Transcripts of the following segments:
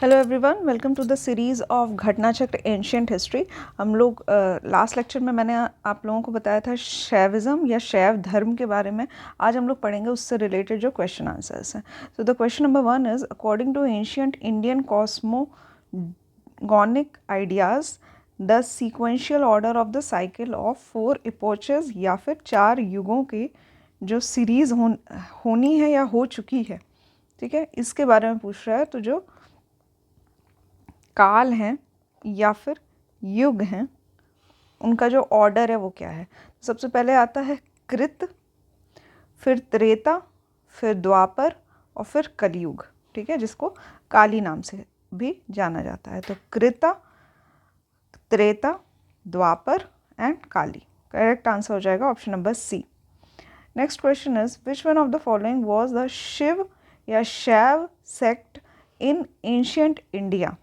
Hello everyone, welcome to the series of Ghatna Chakra ancient history. हम लोग last lecture में मैंने आप लोगों को बताया था शैविज़म या शैव धर्म के बारे में। आज हम लोग पढ़ेंगे उससे रिलेटेड जो क्वेश्चन आंसर्स हैं। So the question number 1 is according to ancient Indian cosmogonic ideas the sequential order of the cycle of 4 epochs या फिर 4 युगों की जो सीरीज़ होनी है या हो चुकी है, ठीक है, इसके बारे में पूछ रहा है। तो जो काल हैं या फिर युग हैं, उनका जो ऑर्डर है वो क्या है। सबसे पहले आता है कृत, फिर त्रेता, फिर द्वापर और फिर कलयुग, ठीक है, जिसको काली नाम से भी जाना जाता है। तो Krita, Treta, Dwapar and Kali. Correct answer हो जाएगा option number C. Next question is which one of the following was the Shiva या Shaiva sect in ancient India.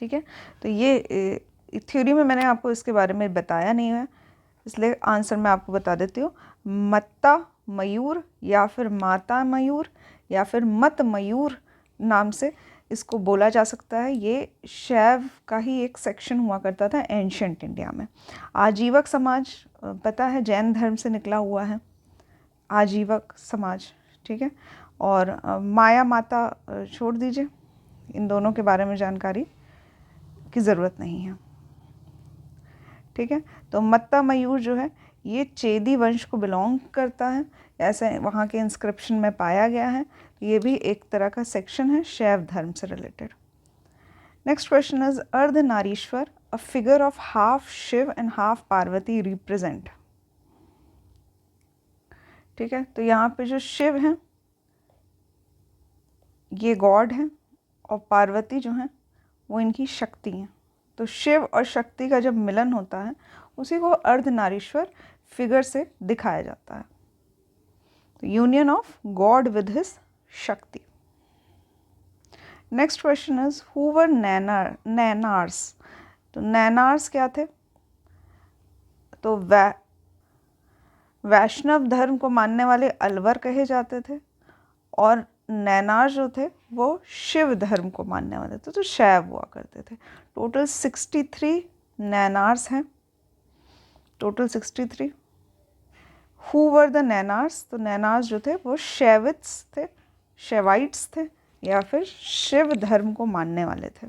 ठीक है, तो ये थ्योरी में मैंने आपको इसके बारे में बताया नहीं है, इसलिए आंसर मैं आपको बता देती हूँ। मत्ता मयूर या फिर माता मयूर या फिर मत मयूर नाम से इसको बोला जा सकता है। ये शैव का ही एक सेक्शन हुआ करता था एंशियंट इंडिया में। आजीवक समाज पता है जैन धर्म से निकला हुआ है, आजीवक समाज, ठीक है। और माया माता छोड़ दीजिए, इन दोनों के बारे में जानकारी की ज़रूरत नहीं है, ठीक है। तो मत्ता मयूर जो है ये चेदी वंश को बिलोंग करता है, ऐसे वहाँ के इंस्क्रिप्शन में पाया गया है। ये भी एक तरह का सेक्शन है शैव धर्म से related. Next question is Ardhanarishvara a figure of half Shiva and half Parvati represent. ठीक है, तो यहाँ पे जो शिव हैं ये गॉड हैं और पार्वती जो हैं वो इनकी शक्ति हैं। तो शिव और शक्ति का जब मिलन होता है उसी को अर्धनारीश्वर फिगर से दिखाया जाता है। तो union of God with his Shakti. Next question is who were Nayanars. तो नैनार्स क्या थे? तो वैष्णव धर्म को मानने वाले अलवर कहे जाते थे, और नैनार जो थे वो शिव धर्म को मानने वाले थे, तो शैव हुआ करते थे। टोटल 63 नैनार्स हैं, total 63। Who were the Nayanars. तो नैनार्स जो थे वो शैविट्स थे, शैवाइट्स थे या फिर शिव धर्म को मानने वाले थे।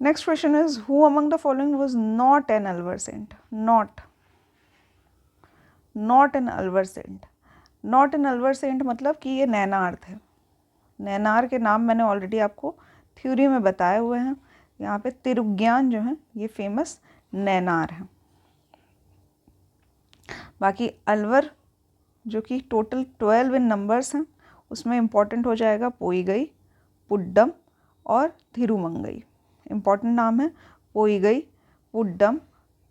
Next question is who among the following was not an Alvar saint. Not an Alvar saint. Not an Alvar saint मतलब कि ये नैनार थे। नैनार के नाम मैंने ऑलरेडी आपको थ्योरी में बताए हुए हैं। यहाँ पे तिरुज्ञान जो है ये फेमस नैनार है। बाकी अलवर जो कि टोटल 12 इन नंबर्स हैं, उसमें इम्पॉर्टेंट हो जाएगा पोईगई, पुड्डम और थिरुमंगई। इम्पॉर्टेंट नाम है पोईगई, पुड्डम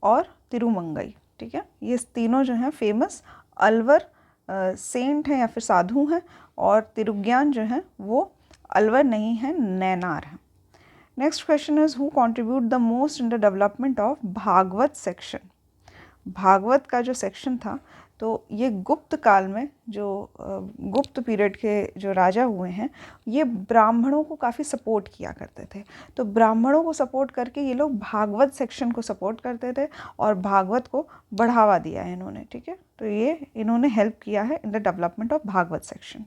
और तिरुमंगई, ठीक है। ये तीनों जो हैं फेमस अलवर सेंट हैं या फिर साधु हैं, और तिरुज्ञान जो है वो अलवर नहीं है, नैनार है। Next question is who contribute the most in the development of Bhagavata section. Bhagavata का जो सेक्शन था तो ये गुप्त काल में जो गुप्त पीरियड के जो राजा हुए हैं ये ब्राह्मणों को काफ़ी सपोर्ट किया करते थे। तो ब्राह्मणों को सपोर्ट करके ये लोग भागवत सेक्शन को सपोर्ट करते थे और भागवत को बढ़ावा दिया है इन्होंने, ठीक है। तो ये इन्होंने हेल्प किया है in the development of Bhagavata section,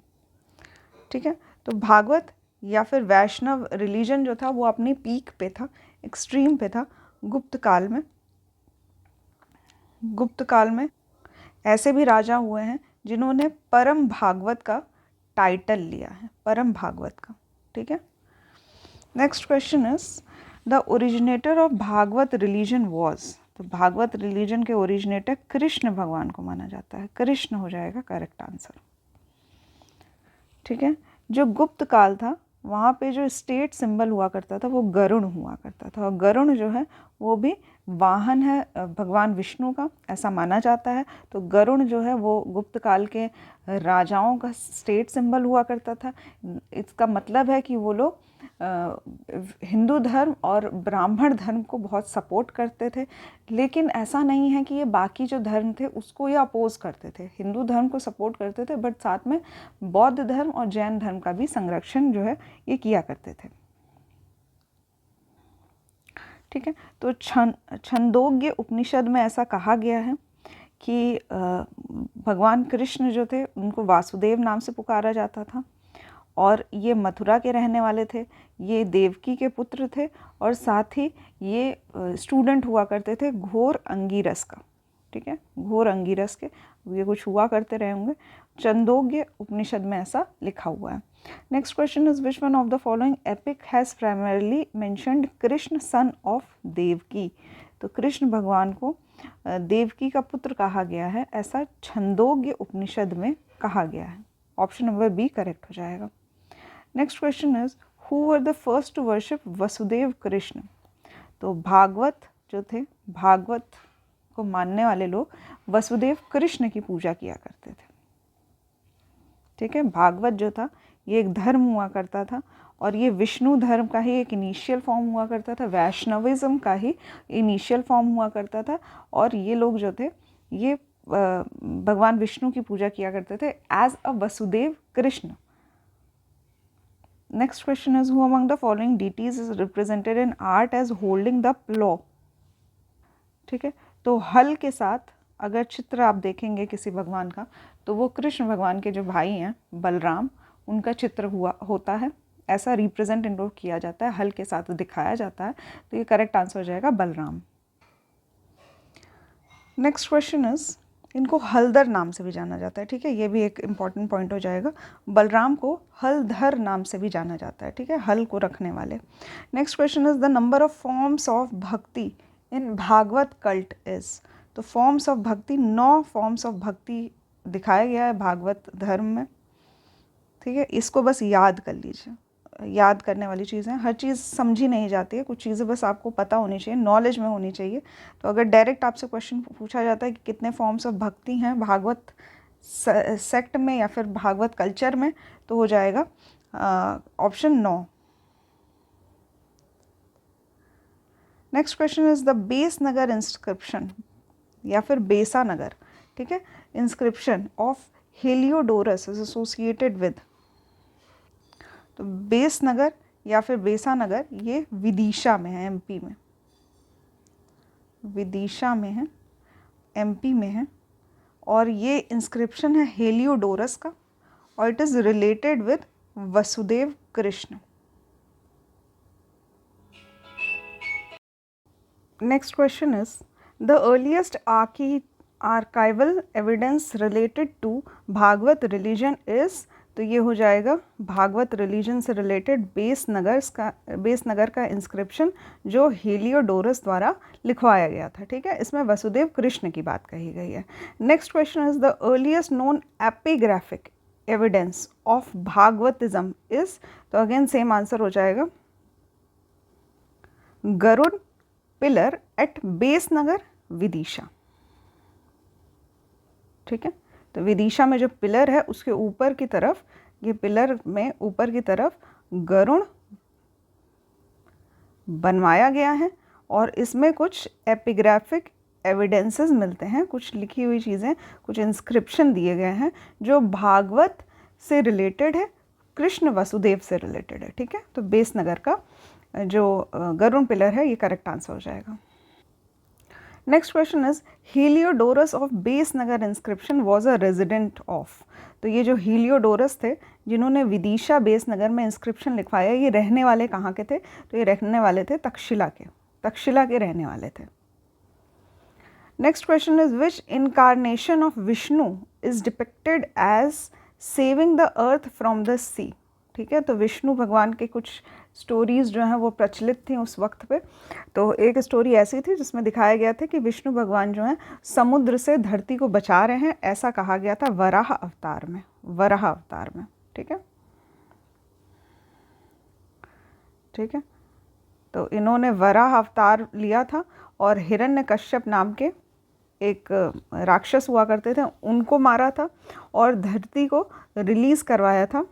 ठीक है। तो भागवत या फिर वैष्णव रिलीजन जो था वो अपनी पीक पे था, एक्सट्रीम पे था गुप्त काल में। गुप्त काल में ऐसे भी राजा हुए हैं जिन्होंने परम भागवत का टाइटल लिया है, परम भागवत का, ठीक है। Next question is the originator of Bhagavata religion was. तो भागवत रिलीजन के ओरिजिनेटर कृष्ण भगवान को माना जाता है। कृष्ण हो जाएगा करेक्ट आंसर, ठीक है। जो गुप्त काल था वहाँ पे जो स्टेट सिंबल हुआ करता था वो गरुड़ हुआ करता था, और गरुड़ जो है वो भी वाहन है भगवान विष्णु का, ऐसा माना जाता है। तो गरुड़ जो है वो गुप्त काल के राजाओं का स्टेट सिंबल हुआ करता था। इसका मतलब है कि वो लोग हिंदू धर्म और ब्राह्मण धर्म को बहुत सपोर्ट करते थे, लेकिन ऐसा नहीं है कि ये बाकी जो धर्म थे उसको ये अपोज करते थे। हिंदू धर्म को सपोर्ट करते थे, बट साथ में बौद्ध धर्म और जैन धर्म का भी संरक्षण जो है ये किया करते थे। ठीक है, तो छंदोग्य उपनिषद में ऐसा कहा गया है कि भगवान कृष्ण जो थे उनको वासुदेव नाम से पुकारा जाता था, और ये मथुरा के रहने वाले थे, ये देवकी के पुत्र थे, और साथ ही ये स्टूडेंट हुआ करते थे घोर अंगिरस का। ठीक है, घोर अंगिरस के ये कुछ हुआ करते रहे होंगे। छंदोग्य उपनिषद में ऐसा लिखा हुआ है। Next question is which one of the following epic has primarily mentioned Krishna son of Devaki. तो कृष्ण भगवान को देवकी का पुत्र कहा गया है, ऐसा छंदोग्य उपनिषद में कहा गया है। ऑप्शन नंबर बी करेक्ट हो जाएगा। Next question is who were the first to worship Vasudeva Krishna. तो भागवत जो थे, भागवत को मानने वाले लोग वसुदेव कृष्ण की पूजा किया करते थे। ठीक है, भागवत जो था ये एक धर्म हुआ करता था, और ये विष्णु धर्म का ही एक इनिशियल फॉर्म हुआ करता था, वैष्णविज्म का ही इनिशियल फॉर्म हुआ करता था। और ये लोग जो थे ये भगवान विष्णु की पूजा किया करते थे as a Vasudeva Krishna. Next question is who among the following deities is represented in art as holding the plough. ठीक है, तो हल के साथ अगर चित्र आप देखेंगे किसी भगवान का, तो वो कृष्ण भगवान के जो भाई हैं बलराम, उनका चित्र होता है, ऐसा रिप्रेजेंट इनको किया जाता है, हल के साथ दिखाया जाता है। तो ये करेक्ट आंसर हो जाएगा बलराम। नेक्स्ट क्वेश्चन इज इनको हलधर नाम से भी जाना जाता है। ठीक है, ये भी एक इम्पॉर्टेंट पॉइंट हो जाएगा। बलराम को हलधर नाम से भी जाना जाता है। ठीक है, हल को रखने वाले। Next question is the number of forms of भक्ति इन भागवत कल्ट इज। तो फॉर्म्स ऑफ भक्ति, 9 फॉर्म्स ऑफ भक्ति दिखाया गया है भागवत धर्म में। ठीक है, इसको बस याद कर लीजिए, याद करने वाली चीज़ें, हर चीज़ समझी नहीं जाती है, कुछ चीज़ें बस आपको पता होनी चाहिए, नॉलेज में होनी चाहिए। तो अगर डायरेक्ट आपसे क्वेश्चन पूछा जाता है कि कितने फॉर्म्स ऑफ भक्ति हैं भागवत सेक्ट में या फिर भागवत कल्चर में, तो हो जाएगा option 9। Next question is the base Nagar inscription या फिर बेसा नगर। ठीक है, inscription of Heliodorus is associated with. तो बेस नगर या फिर बेसा नगर ये विदिशा में है, एमपी में, विदिशा में है, एमपी में है, और ये इंस्क्रिप्शन है हेलियोडोरस का, और it is related with Vasudeva Krishna. Next question is the earliest archival evidence related to Bhagavata religion is. तो ये हो जाएगा भागवत रिलीजन से रिलेटेड बेस नगर का इंस्क्रिप्शन जो हेलियोडोरस द्वारा लिखवाया गया था। ठीक है, इसमें वसुदेव कृष्ण की बात कही गई है। Next question is the earliest known epigraphic evidence of Bhagavatism is. तो अगेन सेम आंसर हो जाएगा Garuda pillar at Besnagar Vidisha. ठीक है, तो विदिशा में जो पिलर है उसके ऊपर की तरफ, ये पिलर में ऊपर की तरफ गरुड़ बनवाया गया है, और इसमें कुछ एपिग्राफिक एविडेंसेस मिलते हैं, कुछ लिखी हुई चीज़ें, कुछ इंस्क्रिप्शन दिए गए हैं जो भागवत से रिलेटेड है, कृष्ण वसुदेव से रिलेटेड है। ठीक है, तो बेस नगर का जो गरुड़ पिलर है ये करेक्ट आंसर हो जाएगा। Next question is Heliodorus of base Nagar inscription was a resident of. तो ये जो हेलियोडोरस थे जिन्होंने विदिशा बेस नगर में इंस्क्रिप्शन लिखवाया, ये रहने वाले कहाँ के थे? तो ये रहने वाले थे तक्षशिला के रहने वाले थे। Next question is which incarnation of Vishnu is depicted as saving the earth from the sea. ठीक है, तो विष्णु भगवान के कुछ स्टोरीज़ जो हैं वो प्रचलित थी उस वक्त पे। तो एक स्टोरी ऐसी थी जिसमें दिखाया गया था कि विष्णु भगवान जो हैं समुद्र से धरती को बचा रहे हैं, ऐसा कहा गया था वराह अवतार में, वराह अवतार में। ठीक है, ठीक है, तो इन्होंने वराह अवतार लिया था और हिरण्यकश्यप नाम के एक राक्षस हुआ करते थे, उनको मारा था और धरती को रिलीज़ करवाया था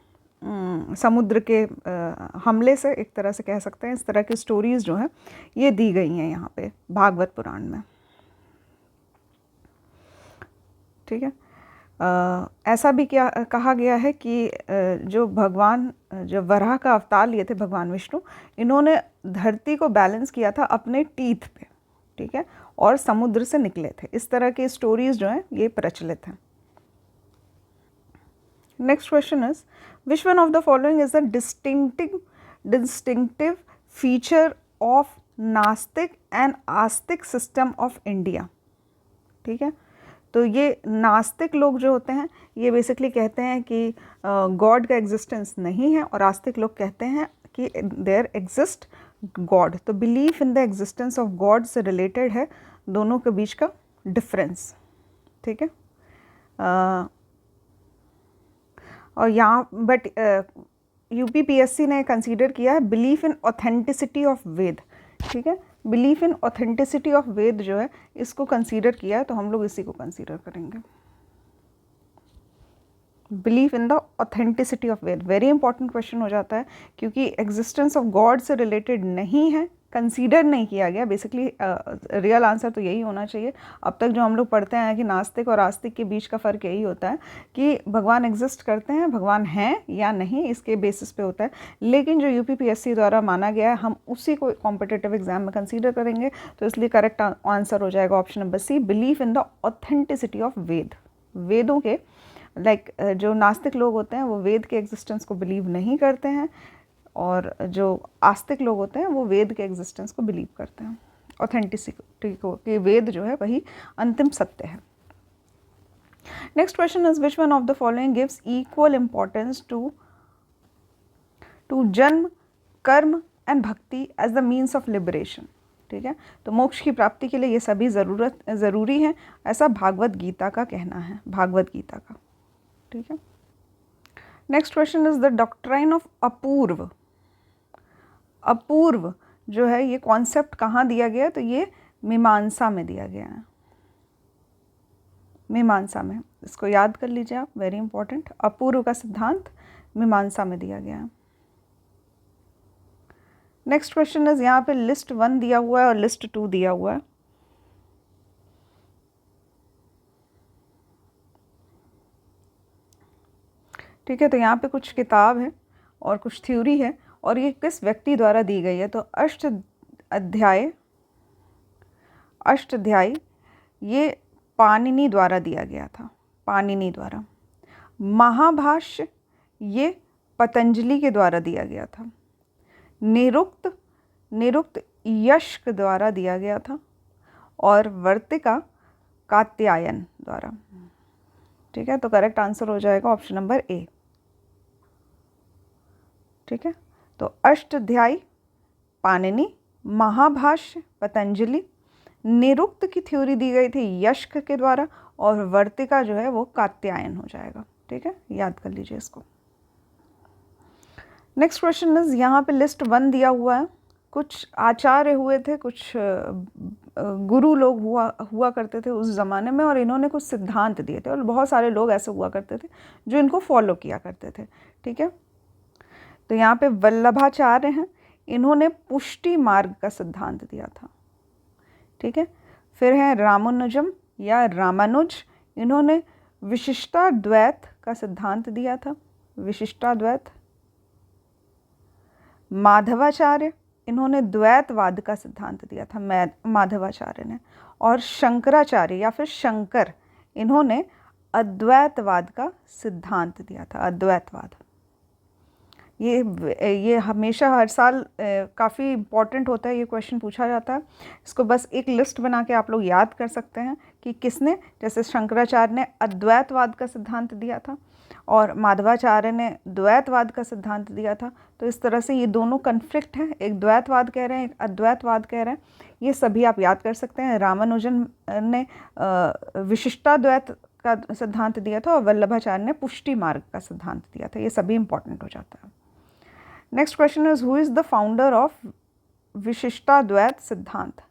समुद्र के हमले से, एक तरह से कह सकते हैं। इस तरह की स्टोरीज़ जो हैं ये दी गई हैं यहाँ पे भागवत पुराण में, ठीक है। ऐसा भी क्या कहा गया है कि जो भगवान, जो वराह का अवतार लिए थे भगवान विष्णु, इन्होंने धरती को बैलेंस किया था अपने टीथ पे, ठीक है, और समुद्र से निकले थे। इस तरह की स्टोरीज जो हैं ये प्रचलित हैं। Next question is which one of the following is the distinctive feature of नास्तिक and Astik system of India, ठीक है। तो ये नास्तिक लोग जो होते हैं ये बेसिकली कहते हैं कि गॉड का एग्जिस्टेंस नहीं है, और आस्तिक लोग कहते हैं कि देयर एग्जिस्ट गॉड। तो belief in the existence of God से रिलेटेड है दोनों के बीच का डिफरेंस, ठीक है। और यहाँ बट यूपीपीएससी ने कंसीडर किया है बिलीफ इन ऑथेंटिसिटी ऑफ वेद, ठीक है। बिलीफ इन ऑथेंटिसिटी ऑफ वेद जो है इसको कंसीडर किया है, तो हम लोग इसी को कंसीडर करेंगे। Belief in the authenticity of Veda very important question हो जाता है, क्योंकि एग्जिस्टेंस ऑफ गॉड से रिलेटेड नहीं है, कंसीडर नहीं किया गया। बेसिकली रियल आंसर तो यही होना चाहिए। अब तक जो हम लोग पढ़ते हैं कि नास्तिक और आस्तिक के बीच का फ़र्क यही होता है कि भगवान एग्जिस्ट करते हैं, भगवान हैं या नहीं, इसके बेसिस पे होता है। लेकिन जो यूपीपीएससी द्वारा माना गया है, हम उसी को कॉम्पिटिटिव एग्जाम में कंसीडर करेंगे। तो इसलिए करेक्ट आंसर हो जाएगा option number C, belief in the authenticity of Veda. वेदों के जो नास्तिक लोग होते हैं वो वेद के एग्जिस्टेंस को बिलीव नहीं करते हैं, और जो आस्तिक लोग होते हैं वो वेद के एग्जिस्टेंस को बिलीव करते हैं, ऑथेंटिसिटी को, कि वेद जो है वही अंतिम सत्य है। Next question is which one of the following gives equal importance to janma, karma and bhakti as the means of liberation, ठीक है। तो मोक्ष की प्राप्ति के लिए ये सभी ज़रूरी हैं, ऐसा भागवत गीता का कहना है, भागवत गीता का, ठीक है। Next question is the doctrine of Apurva. Apurva जो है ये कॉन्सेप्ट कहाँ दिया गया है? तो ये मीमांसा में दिया गया है, मीमांसा में। इसको याद कर लीजिए आप, वेरी इंपॉर्टेंट। अपूर्व का सिद्धांत मीमांसा में दिया गया है। नेक्स्ट क्वेश्चन इज, यहाँ पे लिस्ट 1 दिया हुआ है और लिस्ट 2 दिया हुआ है। ठीक है, तो यहाँ पे कुछ किताब है और कुछ थ्योरी है, और ये किस व्यक्ति द्वारा दी गई है? तो अष्टाध्यायी ये पाणिनि द्वारा दिया गया था, पाणिनि द्वारा। महाभाष्य ये पतंजलि के द्वारा दिया गया था। निरुक्त यश द्वारा दिया गया था, और वर्तिका कात्यायन द्वारा। ठीक है, तो करेक्ट आंसर हो जाएगा ऑप्शन नंबर ए। ठीक है, तो अष्टाध्यायी पाणिनि, महाभाष्य पतंजलि, निरुक्त की थ्योरी दी गई थी यश्क के द्वारा, और वर्तिका जो है वो कात्यायन हो जाएगा। ठीक है, याद कर लीजिए इसको। नेक्स्ट क्वेश्चन इज, यहाँ पे लिस्ट 1 दिया हुआ है। कुछ आचार्य हुए थे, कुछ गुरु लोग हुआ करते थे उस ज़माने में, और इन्होंने कुछ सिद्धांत दिए थे, और बहुत सारे लोग ऐसे हुआ करते थे जो इनको फॉलो किया करते थे। ठीक है, तो यहाँ पे वल्लभाचार्य हैं, इन्होंने पुष्टि मार्ग का सिद्धांत दिया था। ठीक है, फिर है रामानुजम या रामानुज, इन्होंने विशिष्टाद्वैत का सिद्धांत दिया था, विशिष्टाद्वैत। माधवाचार्य, इन्होंने द्वैतवाद का सिद्धांत दिया था, माधवाचार्य ने। और शंकराचार्य या फिर शंकर, इन्होंने अद्वैतवाद का सिद्धांत दिया था, अद्वैतवाद। ये हमेशा हर साल काफ़ी इम्पॉर्टेंट होता है, ये क्वेश्चन पूछा जाता है। इसको बस एक लिस्ट बना के आप लोग याद कर सकते हैं कि किसने, जैसे शंकराचार्य ने अद्वैतवाद का सिद्धांत दिया था और माधवाचार्य ने द्वैतवाद का सिद्धांत दिया था। तो इस तरह से ये दोनों कन्फ्लिक्ट हैं, एक द्वैतवाद कह रहे हैं, एक अद्वैतवाद कह रहे हैं। ये सभी आप याद कर सकते हैं। रामानुजन ने विशिष्टाद्वैत का सिद्धांत दिया था और वल्लभाचार्य ने पुष्टि मार्ग का सिद्धांत दिया था। ये सभी इंपॉर्टेंट हो जाता है। Next question is, who is the founder of Vishishtadvaita siddhanta.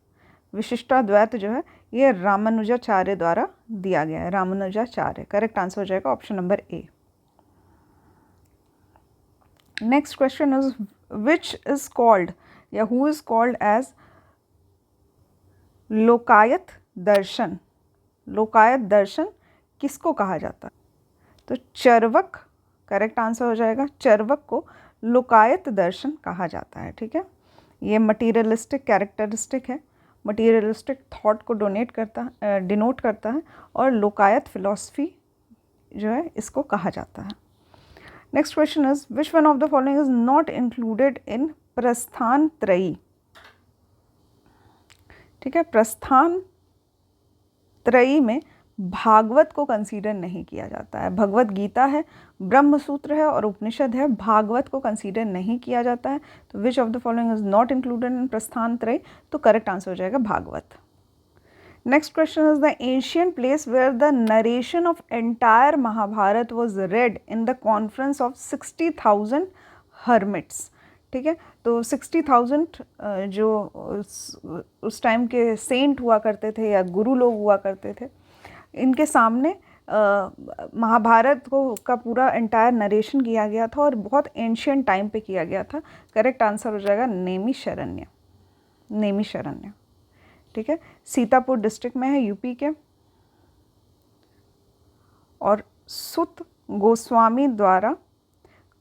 Vishishtadvaita जो है ये रामानुजाचार्य द्वारा दिया गया है, रामानुजाचार्य। करेक्ट आंसर हो जाएगा option number A. Next question is which is called या हु इज कॉल्ड एज लोकायत दर्शन। लोकायत दर्शन किसको कहा जाता है? तो चर्वक करेक्ट आंसर हो जाएगा। चर्वक को लोकायत दर्शन कहा जाता है। ठीक है, ये मटीरियलिस्टिक कैरेक्टरिस्टिक है, मटीरियलिस्टिक थॉट को डिनोट करता है और लोकायत फिलॉसफी जो है इसको कहा जाता है। Next question is which one of the following is not included in Prasthana त्रयी। ठीक है, प्रस्थान त्रयी में भागवत को कंसीडर नहीं किया जाता है। भगवत गीता है, ब्रह्म सूत्र है और उपनिषद है, भागवत को कंसीडर नहीं किया जाता है। तो which of the following is not included in Prasthana Trayi, तो करेक्ट आंसर हो जाएगा Bhagavata. Next question is the ancient place where the narration of entire Mahabharata was read in the conference of 60,000 hermits. ठीक है, तो 60,000 जो उस टाइम के सेंट हुआ करते थे या गुरु लोग हुआ करते थे, इनके सामने महाभारत को का पूरा एंटायर नरेशन किया गया था और बहुत एंशिएंट टाइम पे किया गया था। करेक्ट आंसर हो जाएगा नैमिषारण्य। नैमिषारण्य। ठीक है, सीतापुर डिस्ट्रिक्ट में है यूपी के, और सुत गोस्वामी द्वारा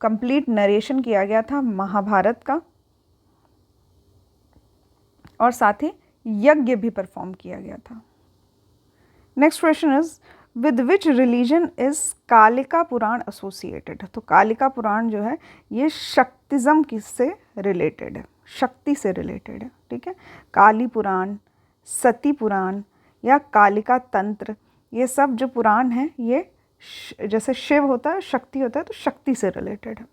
कंप्लीट नरेशन किया गया था महाभारत का, और साथ ही यज्ञ भी परफॉर्म किया गया था। Next question is with which religion is Kalika Purana associated. तो कालिका पुराण जो है ये शक्तिज्म किससे रिलेटेड है? शक्ति से रिलेटेड है। ठीक है, काली पुराण, सती पुराण या कालिका तंत्र, ये सब जो पुराण हैं ये जैसे शिव होता है, शक्ति होता है, तो शक्ति से रिलेटेड है।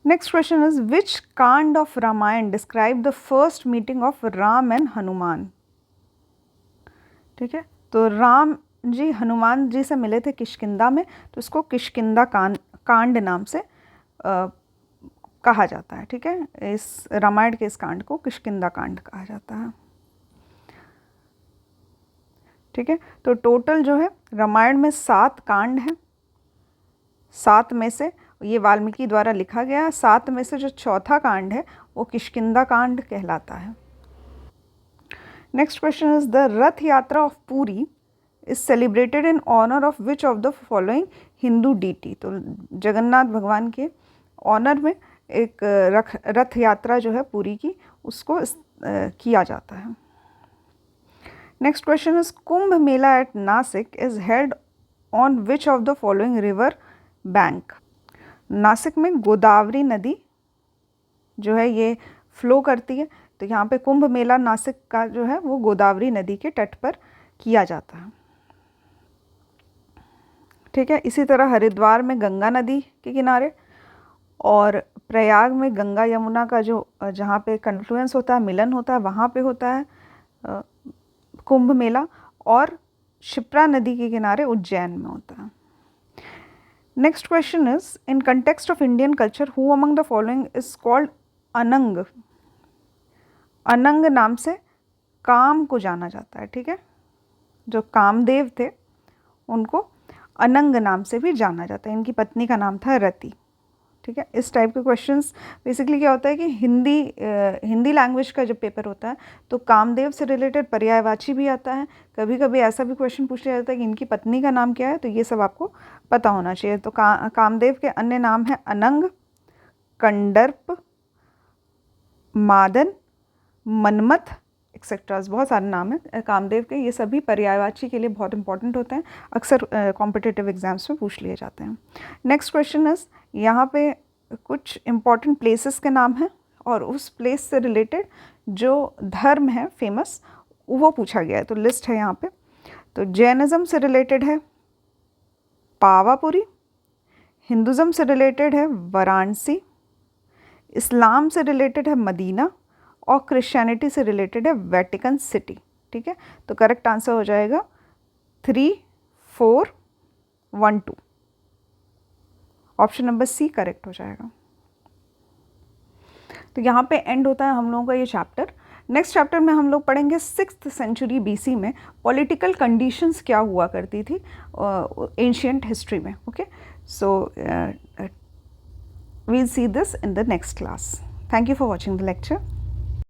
Next question is which kanda of Ramayana describe the first meeting of Ram and Hanuman. ठीक है, तो राम जी हनुमान जी से मिले थे किष्किंधा में, तो इसको किष्किंधा कांड नाम से कहा जाता है। ठीक है, इस रामायण के इस कांड को किष्किंधा कांड कहा जाता है। ठीक है, तो टोटल जो है रामायण में 7 कांड हैं। 7 में से ये वाल्मीकि द्वारा लिखा गया, 7 में से जो चौथा कांड है वो किष्किंधा कांड कहलाता है। Next question is the Rath Yatra of Puri is celebrated in honour of which of the following Hindu deity. तो जगन्नाथ भगवान के ऑनर में एक रथ यात्रा जो है पुरी की, उसको किया जाता है। Next question is Kumbh Mela at Nashik is held on which of the following river bank. Nashik में गोदावरी नदी जो है ये फ्लो करती है, तो यहाँ पे कुंभ मेला नासिक का जो है वो गोदावरी नदी के तट पर किया जाता है। ठीक है, इसी तरह हरिद्वार में गंगा नदी के किनारे और प्रयाग में गंगा यमुना का जो जहाँ पे कन्फ्लुएंस होता है, मिलन होता है, वहाँ पे होता है कुंभ मेला, और शिप्रा नदी के किनारे उज्जैन में होता है। Next question is in context of Indian culture who among the following is called अनंग। अनंग नाम से काम को जाना जाता है। ठीक है, जो कामदेव थे उनको अनंग नाम से भी जाना जाता है। इनकी पत्नी का नाम था रति। ठीक है, इस टाइप के क्वेश्चंस बेसिकली क्या होता है कि हिंदी लैंग्वेज का जब पेपर होता है तो कामदेव से रिलेटेड पर्यायवाची भी आता है। कभी कभी ऐसा भी क्वेश्चन पूछ लिया जाता है कि इनकी पत्नी का नाम क्या है, तो ये सब आपको पता होना चाहिए। तो कामदेव के अन्य नाम हैं अनंग, कंडर्प, मादन, मनमथ एक्सेट्रास, बहुत सारे नाम हैं कामदेव के। ये सभी पर्यायवाची के लिए बहुत इंपॉर्टेंट होते हैं, अक्सर कॉम्पिटिटिव एग्जाम्स में पूछ लिए जाते हैं। नेक्स्ट क्वेश्चन इज यहाँ पे कुछ इम्पॉर्टेंट प्लेसेस के नाम हैं और उस प्लेस से रिलेटेड जो धर्म है फेमस वो पूछा गया है, तो लिस्ट है यहाँ पे। तो जैनिज़्म से रिलेटेड है पावापुरी, हिंदुज़म से रिलेटेड है वाराणसी, इस्लाम से रिलेटेड है मदीना, और क्रिश्चियनिटी से रिलेटेड है वेटिकन सिटी। ठीक है, तो करेक्ट आंसर हो जाएगा 3, 4, 1, 2। ऑप्शन नंबर सी करेक्ट हो जाएगा। तो यहाँ पे एंड होता है हम लोगों का ये चैप्टर। नेक्स्ट चैप्टर में हम लोग पढ़ेंगे 6th सेंचुरी BC में पॉलिटिकल कंडीशंस क्या हुआ करती थी एंशिएंट हिस्ट्री में। Okay, so we'll see this in the next class. Thank you for watching the lecture.